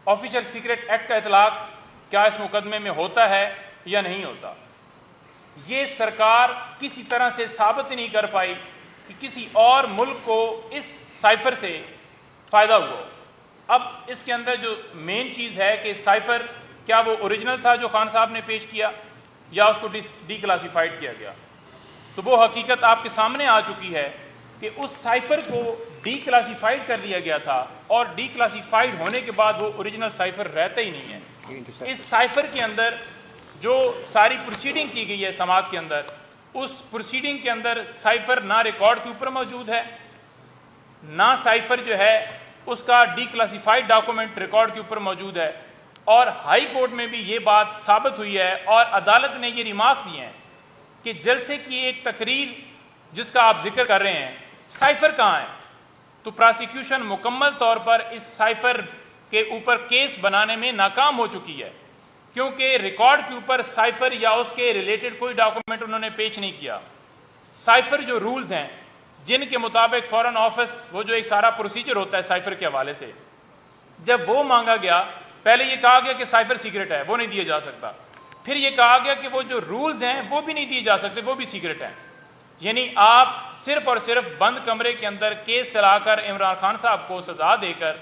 Official secret act کا اطلاق کیا اس مقدمے میں ہوتا ہے یا نہیں ہوتا؟ یہ سرکار کسی طرح سے ثابت نہیں کر پائی کہ کسی اور ملک کو اس سائفر سے فائدہ ہوا۔ اب اس کے اندر جو مین چیز ہے کہ سائفر کیا وہ اوریجنل تھا جو خان صاحب نے پیش کیا یا اس کو ڈی کلاسیفائڈ کیا گیا؟ تو وہ حقیقت آپ کے سامنے آ چکی ہے کہ اس سائفر کو ڈی کلاسیفائڈ کر دیا گیا تھا، اور ڈی کلاسیفائڈ ہونے کے بعد وہ اوریجنل سائفر رہتا ہی نہیں ہے۔ اس سائفر کے اندر جو ساری پروسیڈنگ کی گئی ہے سماعت کے اندر، اس پروسیڈنگ کے اندر سائفر نہ ریکارڈ کے اوپر موجود ہے، نہ سائفر جو ہے اس کا ڈی کلاسیفائڈ ڈاکومنٹ ریکارڈ کے اوپر موجود ہے، اور ہائی کورٹ میں بھی یہ بات ثابت ہوئی ہے، اور عدالت نے یہ ریمارکس دیے ہیں کہ جلسے کی ایک تقریر جس کا آپ ذکر کر رہے ہیں، سائفر کہاں ہے؟ تو پراسیکیوشن مکمل طور پر اس سائفر کے اوپر کیس بنانے میں ناکام ہو چکی ہے، کیونکہ ریکارڈ کے اوپر سائفر یا اس کے ریلیٹڈ کوئی ڈاکومنٹ انہوں نے پیش نہیں کیا۔ سائفر جو رولز ہیں جن کے مطابق فورن آفس وہ جو ایک سارا پروسیجر ہوتا ہے سائفر کے حوالے سے، جب وہ مانگا گیا، پہلے یہ کہا گیا کہ سائفر سیکرٹ ہے، وہ نہیں دیا جا سکتا، پھر یہ کہا گیا کہ وہ جو رولز ہیں وہ بھی نہیں دیے جا سکتے، وہ بھی سیکرٹ ہیں۔ یعنی آپ صرف اور صرف بند کمرے کے اندر کیس چلا کر عمران خان صاحب کو سزا دے کر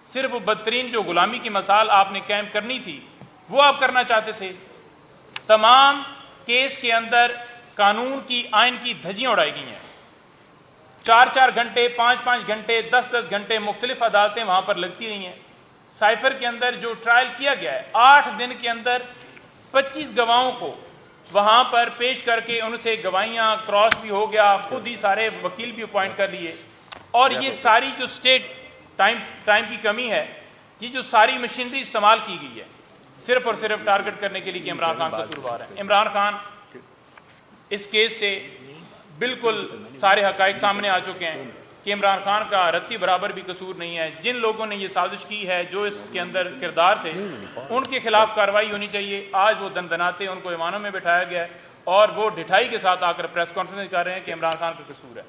صرف وہ بدترین جو غلامی کی مثال آپ نے قائم کرنی تھی وہ آپ کرنا چاہتے تھے۔ تمام کیس کے اندر قانون کی آئین کی دھجیاں اڑائی گئی ہیں، 4 گھنٹے 5 گھنٹے 10 گھنٹے مختلف عدالتیں وہاں پر لگتی رہی ہیں۔ سائفر کے اندر جو ٹرائل کیا گیا ہے 8 دن کے اندر 25 گواہوں کو وہاں پر پیش کر کے ان سے گواہیاں کراس بھی ہو گیا، خود ہی سارے وکیل بھی اپوائنٹ کر لیے، اور یہ ساری جو اسٹیٹ ٹائم کی کمی ہے، یہ جو ساری مشینری استعمال کی گئی ہے صرف اور صرف ٹارگٹ کرنے کے لیے کہ عمران خان قصوروار ہے۔ عمران خان اس کیس سے بالکل سارے حقائق سامنے آ چکے ہیں کہ عمران خان کا رتی برابر بھی قصور نہیں ہے۔ جن لوگوں نے یہ سازش کی ہے، جو اس کے اندر کردار تھے، ان کے خلاف کارروائی ہونی چاہیے۔ آج وہ دندناتے ان کو ایوانوں میں بٹھایا گیا ہے، اور وہ ڈٹھائی کے ساتھ آ کر پریس کانفرنس کر رہے ہیں کہ عمران خان کا قصور ہے۔